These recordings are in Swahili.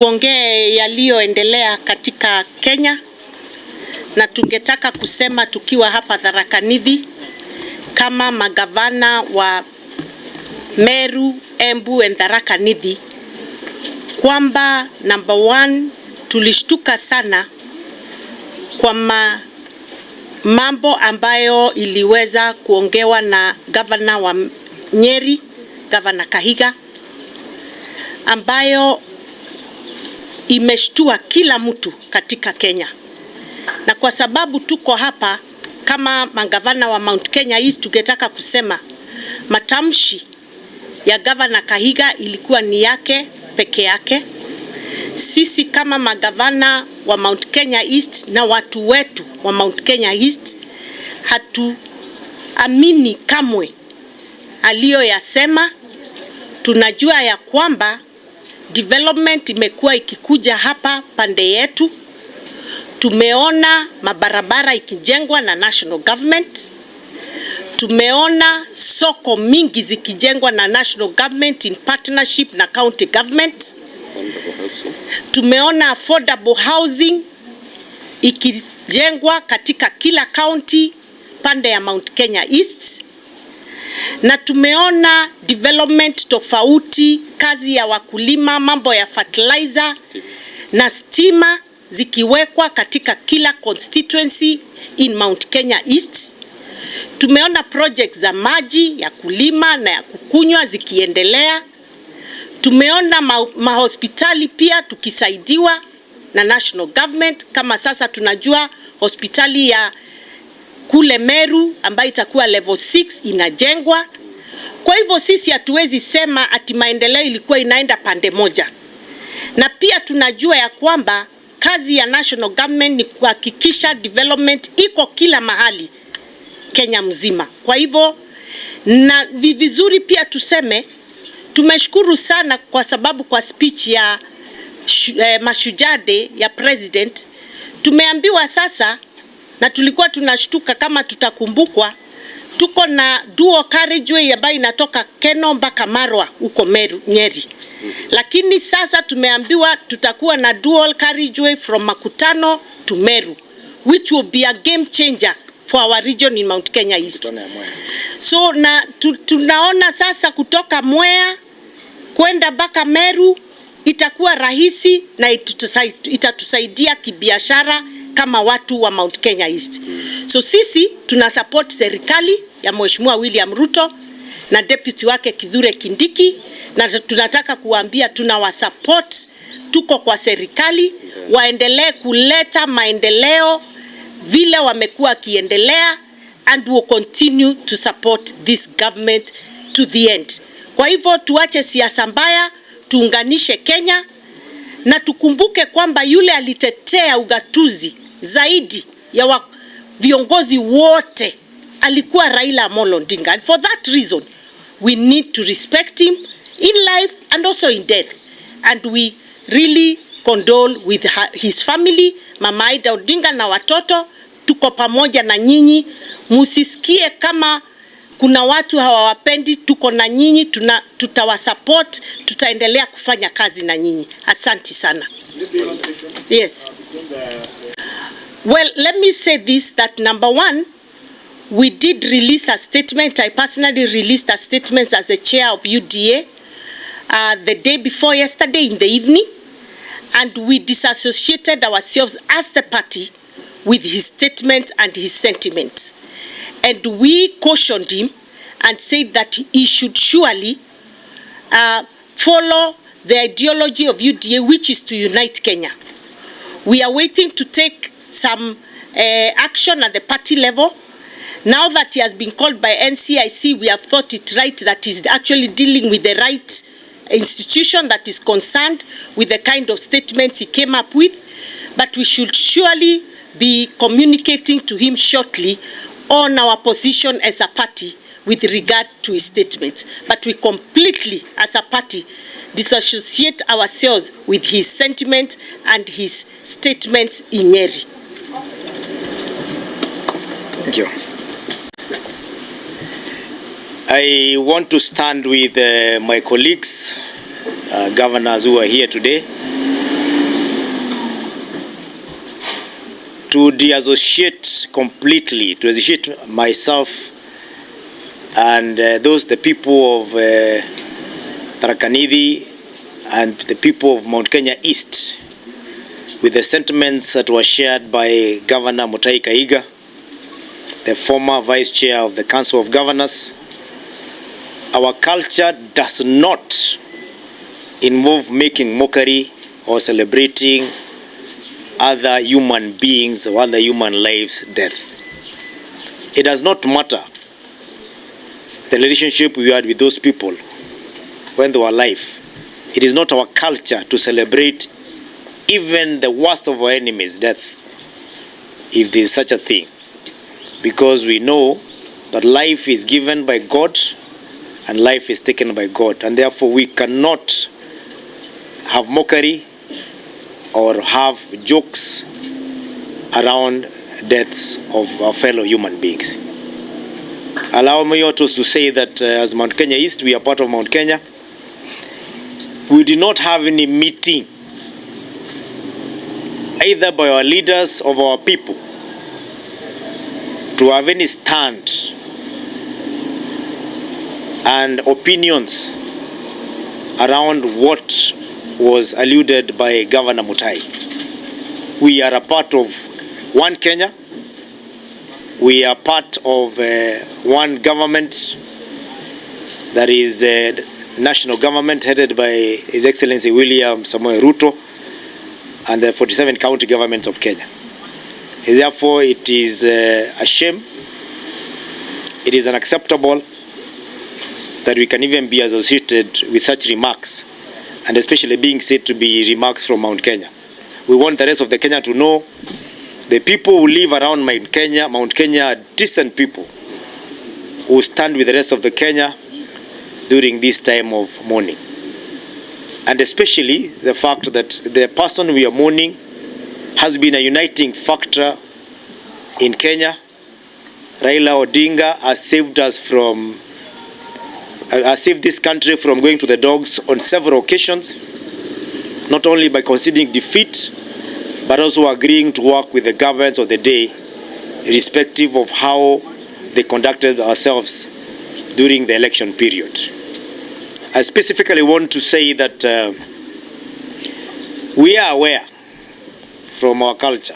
Tuongee yaliyoendelea katika Kenya, na tungetaka kusema tukiwa hapa Tharaka Nithi kama magavana wa Meru, Embu and Tharaka Nithi kwamba number one, tulishtuka sana kwa mambo ambayo iliweza kuongewa na gavana wa Nyeri, gavana Kahiga, ambayo imeshtua kila mtu katika Kenya. Na kwa sababu tuko hapa kama magavana wa Mount Kenya East, tungetaka kusema matamshi ya gavana Kahiga ilikuwa ni yake peke yake. Sisi kama magavana wa Mount Kenya East na watu wetu wa Mount Kenya East hatuamini kamwe aliyoyasema. Tunajua ya kwamba development imekuwa ikikuja hapa pande yetu. Tumeona mabarabara ikijengwa na national government. Tumeona soko mingi zikijengwa na national government in partnership na county government. Tumeona affordable housing ikijengwa katika kila county pande ya Mount Kenya East. Na tumeona development tofauti, kazi ya wakulima, mambo ya fertilizer na stima zikiwekwa katika kila constituency in Mount Kenya East. Tumeona projects za maji ya kulima na ya kukunywa zikiendelea. Tumeona mahospitali pia tukisaidiwa na national government, kama sasa tunajua hospitali ya kule Meru ambayo itakuwa level 6 inajengwa. Kwa hivyo sisi hatuwezi sema ati maendeleo ilikuwa inaenda pande moja. Na pia tunajua ya kwamba kazi ya national government ni kuhakikisha development iko kila mahali Kenya mzima. Kwa hivyo na vizuri pia tuseme tumeshukuru sana kwa sababu kwa speech ya Mashujaa Day ya president tumeambiwa sasa, na tulikuwa tunashtuka kama tutakumbukwa, tuko na dual carriageway ambayo inatoka Keno mpaka Marwa huko Meru, Nyeri. Lakini sasa tumeambiwa tutakuwa na dual carriageway from Makutano to Meru, which will be a game changer for our region in Mount Kenya East. So na tunaona sasa kutoka Mwea kwenda mpaka Meru itakuwa rahisi na itatusaidia kibiashara kama watu wa Mount Kenya East. So sisi tuna support serikali ya Mheshimiwa William Ruto na deputy wake Kithure Kindiki, na tunataka kuambia tunawasupport, tuko kwa serikali, waendelee kuleta maendeleo vile wamekuwa kiendelea, and will continue to support this government to the end. Kwa hivyo tuache siasa mbaya, tuunganishe Kenya, na tukumbuke kwamba yule alitetea ugatuzi zaidi ya viongozi wote alikuwa Raila Amolo Odinga. And for that reason we need to respect him in life and also in death, and we really condole with his family, Mama Aida Odinga na watoto. Tuko pamoja na nyinyi, musisikie kama kuna watu hawawapendi. Tuko na nyinyi, tutawasupport, tutaendelea kufanya kazi na nyinyi. Asante sana. Yes. Well, let me say this, that number one, we did release a statement. I personally released a statement as a chair of UDA the day before yesterday in the evening, and we disassociated ourselves as the party with his statement and his sentiments. And we cautioned him and said that he should surely follow the ideology of UDA, which is to unite Kenya. We are waiting to take some action at the party level. Now that he has been called by NCIC, we have thought it right that he's actually dealing with the right institution that is concerned with the kind of statements he came up with. But we should surely be communicating to him shortly on our position as a party with regard to his statements. But we completely, as a party, disassociate ourselves with his sentiment and his statements in Nyeri. Thank you. I want to stand with my colleagues, governors who are here today, to de-associate completely, to associate myself and the people of Tharaka Nithi and the people of Mount Kenya East with the sentiments that were shared by Governor Mutahi Kahiga, the former Vice Chair of the Council of Governors. Our culture does not involve making mockery or celebrating other human beings or other human lives' death. It does not matter the relationship we had with those people when they were alive. It is not our culture to celebrate even the worst of our enemies' death, if there is such a thing, because we know that life is given by God and life is taken by God, and therefore we cannot have mockery or have jokes around deaths of our fellow human beings. Allow me also to say that as Mount Kenya East, we are part of Mount Kenya. We did not have any meeting either by our leaders of our people to have any stand and opinions around what was alluded by Governor Mutahi. We are a part of one Kenya. We are part of one government, that is national government headed by His Excellency William Samoei Ruto and the 47 county governments of Kenya. Therefore, it is a shame, it is unacceptable that we can even be associated with such remarks, and especially being said to be remarks from Mount Kenya. We want the rest of the Kenya to know the people who live around Mount Kenya are decent people who stand with the rest of the Kenya during this time of mourning. And especially the fact that the person we are mourning has been a uniting factor in Kenya. Raila Odinga has saved us from, has saved this country from going to the dogs on several occasions, not only by conceding defeat, but also agreeing to work with the governments of the day, irrespective of how they conducted ourselves during the election period. I specifically want to say that we are aware from our culture.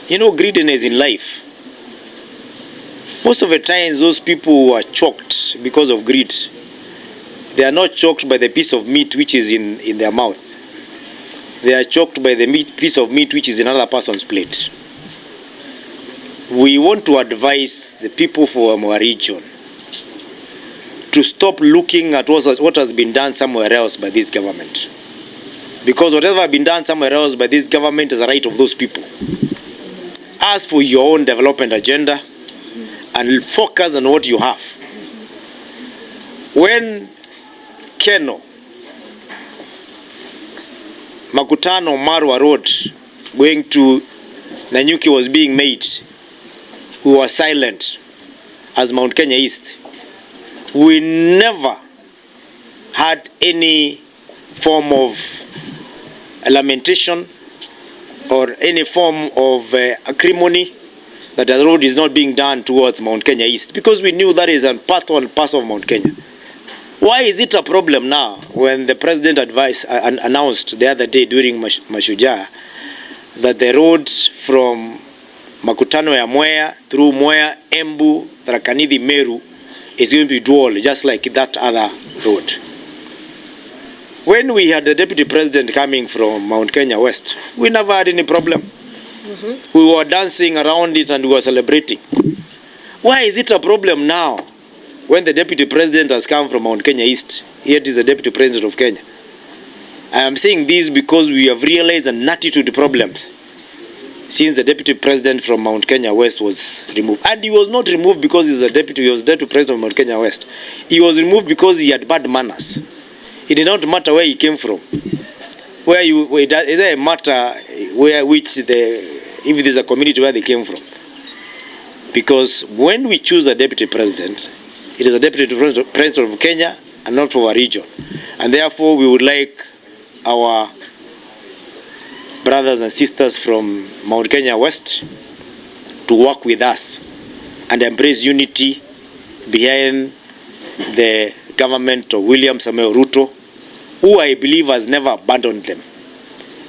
You know, greediness in life. Most of the times those people who are choked because of greed, they are not choked by the piece of meat which is in their mouth. They are choked by the piece of meat which is in another person's plate. We want to advise the people from our region to stop looking at what has been done somewhere else by this government. Because whatever has been done somewhere else by this government is the right of those people. Ask for your own development agenda and focus on what you have. When Keno, Makutano Marwa Road going to Nanyuki was being made, we were silent as Mount Kenya East. We never had any form of lamentation or any form of acrimony that the road is not being done towards Mount Kenya East, because we knew that is a part and parcel of Mount Kenya. Why is it a problem now when the president announced the other day during Mashujaa that the road from Makutano ya Mwea through Mwea, Embu, Tharaka Nithi, Meru is going to be dual, just like that other road? When we had the deputy president coming from Mount Kenya West, we never had any problem. We were dancing around it and we were celebrating. Why is it a problem now when the deputy president has come from Mount Kenya East, yet is the deputy president of Kenya? I am saying this because we have realized an attitude problems since the deputy president from Mount Kenya West was removed. And he was not removed because he was deputy president of Mount Kenya West. He was removed because he had bad manners. It did not matter where he came from. It doesn't matter if there's a community where they came from. Because when we choose a deputy president, it is a deputy president of Kenya and not for our region. And therefore we would like our brothers and sisters from Mount Kenya West to work with us and embrace unity behind the government of William Samoei Ruto, who I believe has never abandoned them,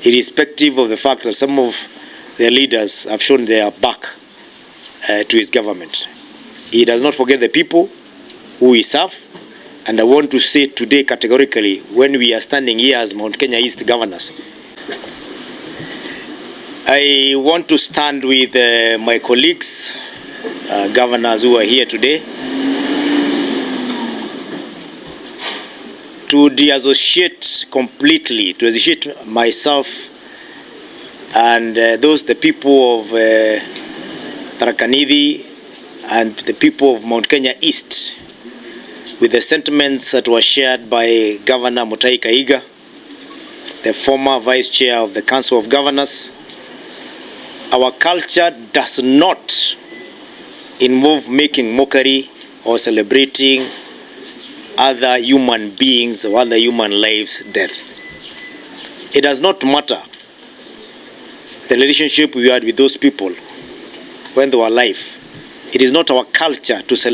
irrespective of the fact that some of their leaders have shown their back to his government. He does not forget the people who he serves, and I want to say today categorically, when we are standing here as Mount Kenya East governors, I want to stand with my colleagues, governors who are here today, to de-associate completely, to associate myself and the people of Tharaka Nithi and the people of Mount Kenya East with the sentiments that were shared by Governor Mutahi Kahiga, the former Vice Chair of the Council of Governors. Our culture does not involve making mockery or celebrating other human beings or other human lives' death. It does not matter the relationship we had with those people when they were alive. It is not our culture to celebrate